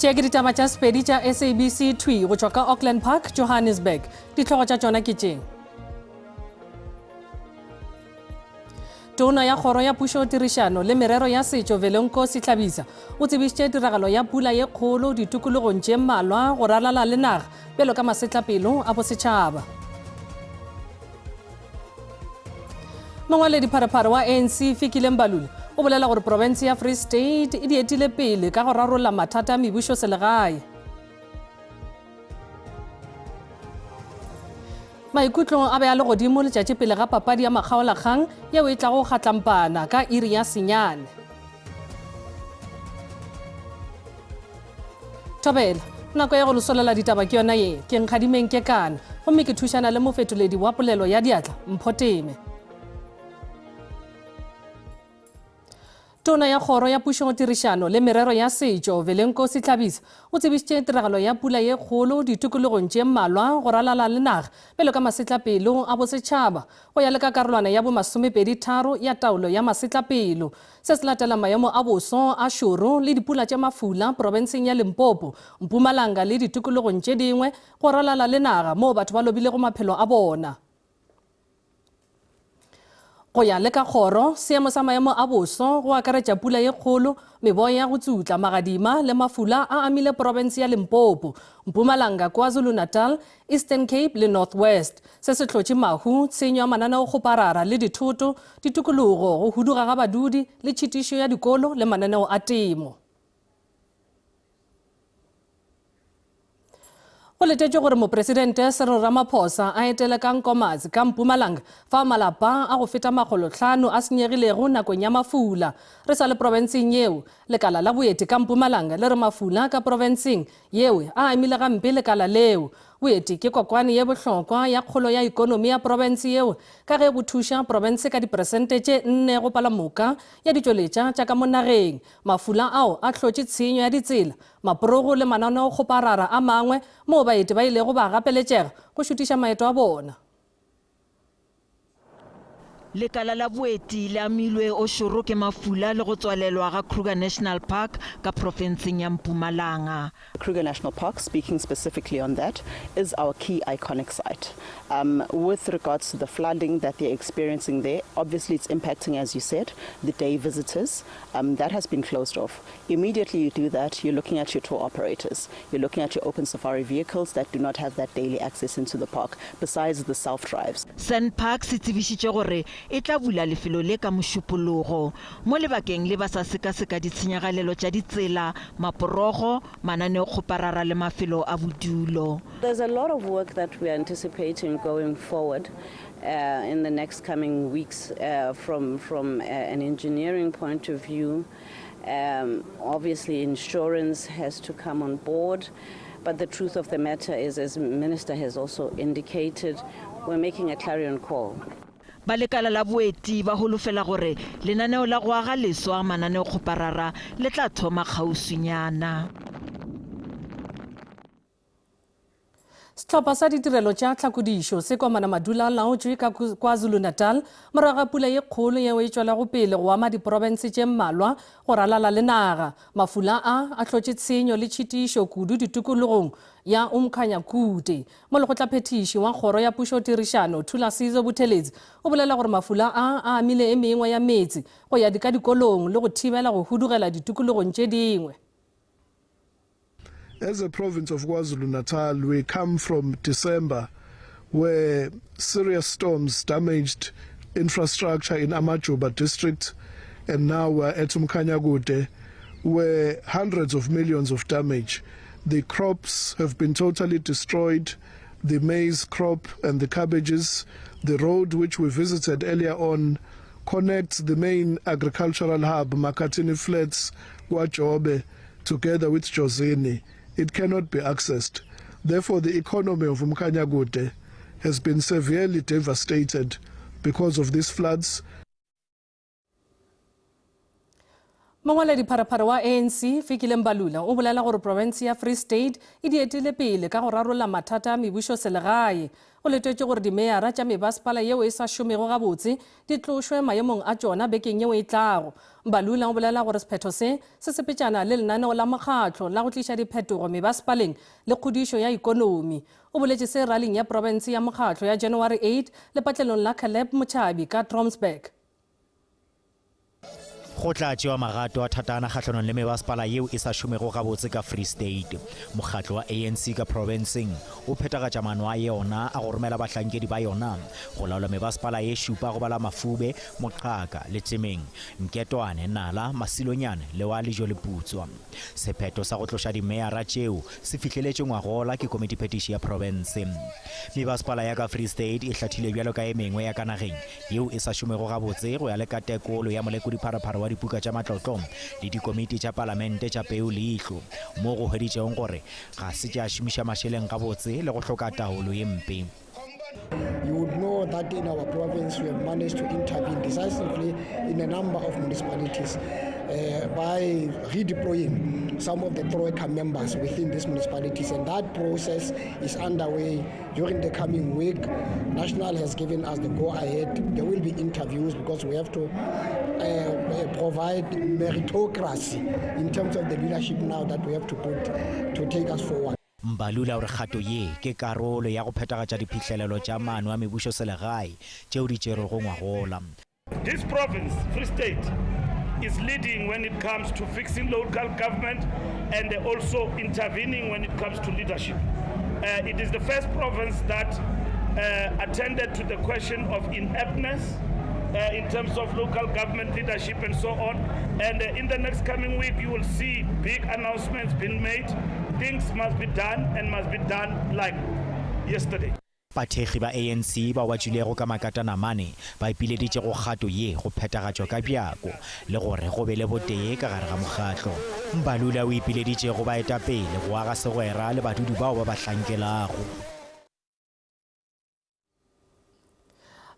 Tšea ke ditaba tša sepedi tša SABC 2 go tšwa ka Auckland Park, Johannesburg. Ditlhogo tša tšona ke tšeng. Tona ya kgoro ya pušo tirišano le merero ya setšo Velenkosi Tlhabisa o tsebišitše tiragalo ya pula ye kgolo ditokologong tše mmalwa go ralala le naga bjalo ka masetlapelo a bosetšhaba. Mongwaledipharephare wa ANC Fikile Mbalula o bolela gore province ya Free State e dietile pele ka go rarolla mathata a mebušo selegae. Maikutlo a be a le godimo letšatši pele ga papadi ya makgaolakgang yeo e tla go kgatlampana ka iri ya senyane. Thobela, nako ya go losolela ditaba ke yona ye, ke nkgadimeng ke kana, gomme ke thušana le mofetoledi wa polelo ya diatla, Mpho Teme. Tona ya kgoro ya pušo tirišano le merero ya setšo Velenkosi Tlhabisa o tsebišitše tiragalo ya pula ye kgolo ditokologong tše mmalwa go ralala le naga bjalo ka masetlapelo a bosetšhaba go ya le ka karolwana ya bo 23 ya taolo ya masetlapelo. Se se latela maemo a boso a šoro le dipula tše mafula provinseng ya Limpopo, Mpumalanga le ditokologong tše dingwe go ralala le naga moo batho ba lobilego maphelo a bona. Go ya le ka kgoro, seemo sa maemo a boso go akaretša pula ye kgolo, meboya ya go tsutla, magadima le mafula a amile province ya Limpopo, Mpumalanga, KwaZulu-Natal, Eastern Cape le North West. Se se hlotše mahu, tshenyo ya mananeo go parara le dithoto, ditokologo go huduga ga badudi le tšhitišo ya dikolo le mananeo a temo. Go letetšwe gore mopresidente Cyril Ramaphosa a etele ka Nkomazi ka Mpumalanga fa malapa a go feta 500 a senyegilego nakong ya mafula. Re sa le provinseng yeo, lekala la boeti ka Mpumalanga le re mafula ka provinseng yeo a amile gampe lekala leo. Boeti ke kokwane ye bohlokwa ya kgolo ya ikonomi ya province yeo ka ge go thuša province ka diperesente tše 4 go palamoka ya ditšweletša tša ka mo nageng. Mafula ao a hlotše tshenyo ya ditsela, maporogo le mananeo go parara a mangwe moo baeti ba ilego ba gapeletšega go šutiša maeto a bona. Lekala la boeti le amilwe o šoro ke mafula le go tswalelwa ga Kruger National Park ka provinseng ya Mpumalanga. Kruger National Park, speaking specifically on that, is our key iconic site. With regards to the flooding that they're experiencing there, obviously it's impacting, as you said, the day visitors. That has been closed off. Immediately you do that, you're looking at your tour operators. You're looking at your open safari vehicles that do not have that daily access into the park, besides the self-drives. Sun Park se tsebišitše gore e tla bula lefelo le ka mošupologo mo lebakeng le ba sa sekaseka ditshenyagalelo tša ditsela, maporogo, mananeo go parara le mafelo a bodulo. There's a lot of work that we are anticipating going forward in the next coming weeks from an engineering point of view. Obviously insurance has to come on board, but the truth of the matter is, as the Minister has also indicated, we're making a clarion call. Ba lekala la boeti ba holofela gore lenaneo la go aga leswa mananeo go parara le tla thoma kgauswinyana. Setlhopha sa ditirelo tša tlhakodišo se komana madula a laotšwe ka KwaZulu-Natal morago ga pula ye kgolo yeo e tšwela go pele go ama diprovinse tše mmalwa go ralala le naga. Mafula a hlotše tshenyo le tšhitišo kudu ditokologong ya Umkhanyakude. Mo lekgotlaphethiši wa kgoro ya pušo tirišano Thulasizwe Buthelezi o bolela gore mafula a amile e mengwe ya metsi go ya ka dikolong le go thibela go hudugela ditokologong tše dingwe. As a province of KwaZulu-Natal, we come from December where serious storms damaged infrastructure in Amajuba district, and now we're at Umkhanyakude where hundreds of millions of damage. The crops have been totally destroyed, the maize crop and the cabbages. The road which we visited earlier on connects the main agricultural hub, Makatini Flats, Wajobe, together with Jozini. It cannot be accessed. Therefore, the economy of Umkhanyakude has been severely devastated because of these floods. Mongwaledi pharapara wa ANC Fikile Mbalula o bolela gore province ya Free State e dietile pele ka go rarolla mathata a mebušo selegae. O letetše gore dimeyara tša mebasepala yeo e sa šomego gabotse di tlošwe maemong a tšona bekeng yeo e tlago. Mbalula o bolela gore sephetho se sepetšana le lenaneo la mokgatlo la go tliša diphetogo mebasepaleng le kgodišo ya ikonomi. O boletše se rallyng ya province ya mokgatlo ya January 8 le patlelong la Caleb Mochabi ka Tromsburg. Go tla tšewa magato a thatana kgatlhanong le mebasepala yeo e sa šomego gabotse ka Free State. Mokgatlo wa ANC ka provinceng o phethagatša maano a yona a go romela bahlankedi ba yona go laola mebasepala ye šupa go bala Mafube, Moqhaka le Temeng, Nketwane, Nala, Masilonyane le wa Lejo le Putswa. Sephetho sa go tloša dimeyara tšeo se fihleletše ngwagola ke komiti phetiši ya province. Mebasepala ya ka Free State e hlathile bjalo ka e mengwe ya ka nageng yeo e sa šomego gabotse go ya le ka tekolo ya molekodi pharapara wa dipuka tša matlotlo le dikomiti tša palamente tša peu leihlo mo go hweditšego gore ga se tša šomiša mašeleng gabotse le go hloka taolo ye mpe. You would know that in our province we have managed to intervene decisively in a number of municipalities by redeploying some of the Troika members within these municipalities, and that process is underway during the coming week. National has given us the go-ahead. There will be interviews because we have to provide meritocracy in terms of the leadership now that we have to put to take us forward. Mbalula o re kgato ye ke karolo ya go phethagatša diphihlelelo tša maano a mebušo selegae tšeo di tšerego ngwagola. This province, Free State, is leading when it comes to fixing local government and also intervening when it comes to leadership. It is the first province that attended to the question of ineptness in terms of local government leadership and so on. And in the next coming week, you will see big announcements being made. Things must be done and must be done like yesterday. Bathekgi ba ANC ba watšilego ka makatana mane ba ipileditše go kgato ye go phethagatšwa ka bjako le gore go be le botee ka gare ga mokgatlo. Mbalula o ipileditše go baetapele go aga segwera le badudi bao ba ba hlankelago.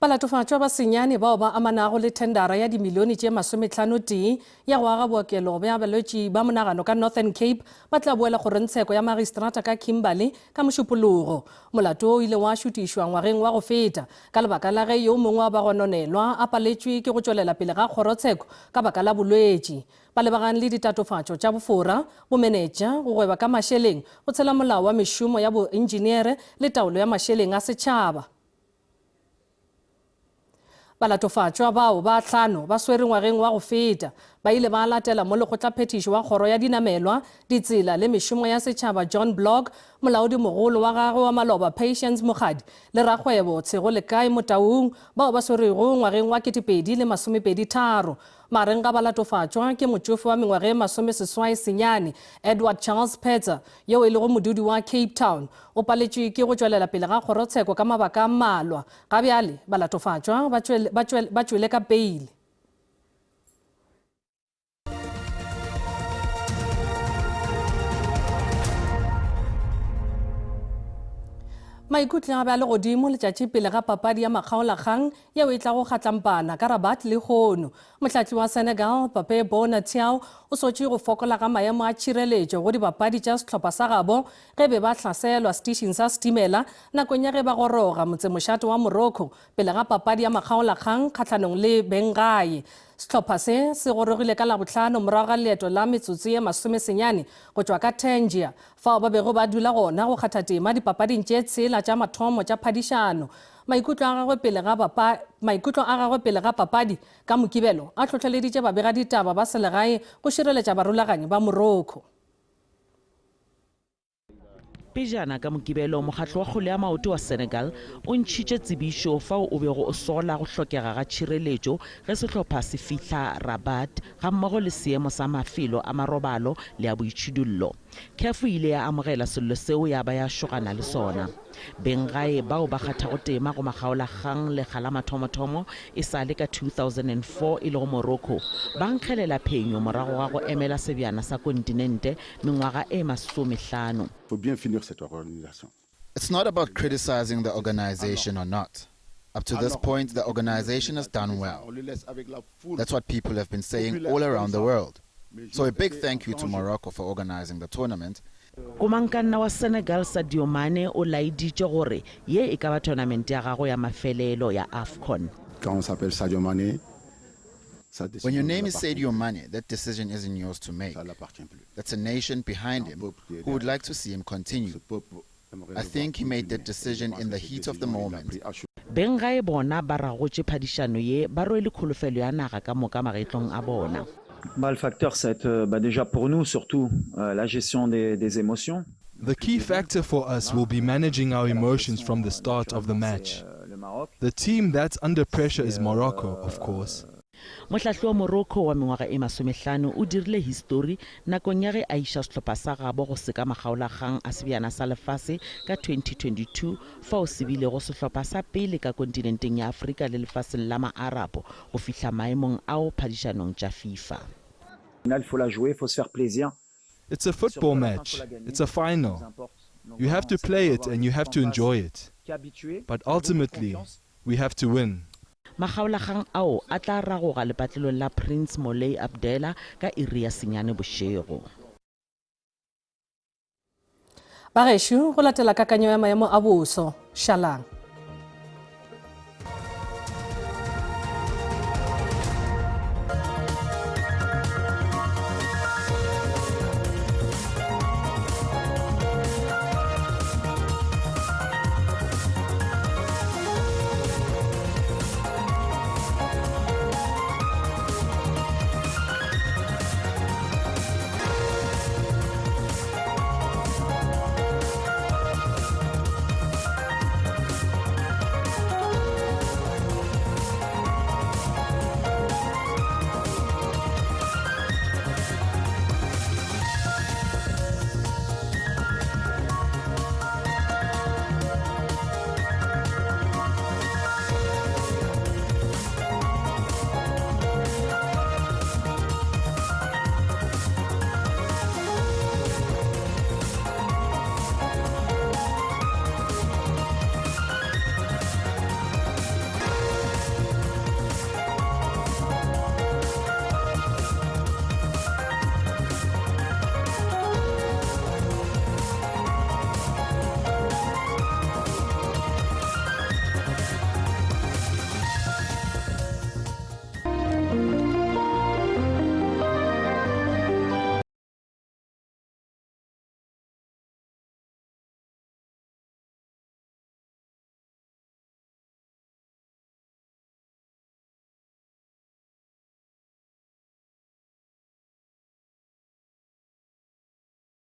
Balatofatšwa ba senyane bao ba amanago le tendara ya dimilione tše 50 ya go aga bookelo bja balwetši ba monagano ka Northern Cape ba tla boela gore ntsheko ya magistrata ka Kimberley ka mošupologo. Molato o ile wa šutišwa ngwageng wa go feta ka lebaka la ge yo mongwe wa bagononelwa a paletšwe ke go tšwelela pele ga kgorotsheko ka baka la bolwetši. Ba lebagane le ditatofatšo tša bofora, bomenetša, go gweba ka mašeleng, go tshela molao wa mešomo ya boenjiniere le taolo ya mašeleng a setšhaba. Balatofatšwa bao ba hlano ba swere ngwageng wa go feta ba ile ba latela mo lekgotlaphethiši wa kgoro ya dinamelwa ditsela le mešomo ya setšhaba John Block, molaodi mogolo wa gagwe wa maloba Patience Mokgadi le rakgwebo Tshego Lekae Motaung bao ba swerego ngwageng wa 2023. Mareng ga balatofatšwa ke motšofe wa mengwage 30 Edward Charles Peter yo e lego modudi wa Cape Town o paletšwe ke go tšwelela pele ga kgorotsheko ka mabaka a mmalwa. Gabjale balatofatšwa ba tšwele ka peile. Maikutlo a ba le godimo letšatši pele ga papadi ya makgaolakgang yeo e tla go kgatlampana ka Rabat le Kgono. Mohlahli wa Senegal Pape Bona Thiaw o sotše go fokola ga maemo a tšhireletšo go dibapadi tša sehlopha sa gabo ge be ba hlaselwa setišeng sa setimela nakong ya ge ba goroga motsemošate wa Morocco pele ga papadi ya makgaolakgang kgatlhanong le Bengae. Sehlopha se gorogile ka Labohlano morago ga leeto la metsotso ye 90 go tšwa ka Tangier fao ba bego ba dula gona go kgatha tema dipapading tše tshela tša mathomo tša phadišano. Maikutlo a gagwe pele ga papadi ka Mokibelo a tlhotlheleditše babegaditaba ba selegae go šireletša barulaganyi ba Morocco. Pejana ka Mokibelo mokgatlo wa kgolo ya maoto wa Senegal o ntšhitše tsebišo fao o bego o sola go hlokega ga tšhireletšo ge sehlopha se fihla Rabat ga mmogo le seemo sa mafelo a marobalo le a boitšhidullo. CAF ile ya amogela sello seo ya ba ya šogana le sona. Bengae bao ba kgathago tema go makgaolakgang le kgala mathomothomo e sa le ka 2004 e le go Morocco ba nkgelela phenyo morago ga go emela sebjana sa kontinente mengwaga e 50. It's not about criticizing the organization or not. Up to this point, the organization has done well. That's what people have been saying all around the world. So a big thank you to Morocco for organizing the tournament. komankanna wa Senegal Sadio Mane o laeditse gore ye e ka ba tournament ya gago ya mafelelo ya AFCON. Quand on s'appelle Sadio Mané, when your name is Sadio Mane, that decision isn't yours to make. That's a nation behind him who would like to see him continue. I think he made that decision in the heat of the moment. Beng ga e bona ba ragotse phadišano ye ba rwele kholofelo ya naga ka moka magetlong a bona. Le facteur, c'est déjà pour nous, surtout la gestion des émotions. The key factor for us will be managing our emotions from the start of the match. The team that's under pressure is Morocco, of course. Mohlahli wa Morocco wa mengwaga e 15 o dirile history nakong ya ge a iša sehlopha sa gabo go seka makgaolakgang a sebjana sa lefase ka 2022 fa o sebile go sehlopha sa pele ka kontinenteng ya Afrika le lefaseng la maarapo go fihla maemong ao phadišanong tša FIFA. Il faut la jouer, il faut se faire plaisir. It's a football match. It's a final. You have to play it and you have to enjoy it. But ultimately, we have to win. Makgaolakgang ao a tla ragoga lepatlelong la Prince Moulay Abdallah ka iri ya senyane bošego. Bagešo go latela kakanyo ya maemo a boso, Shalang.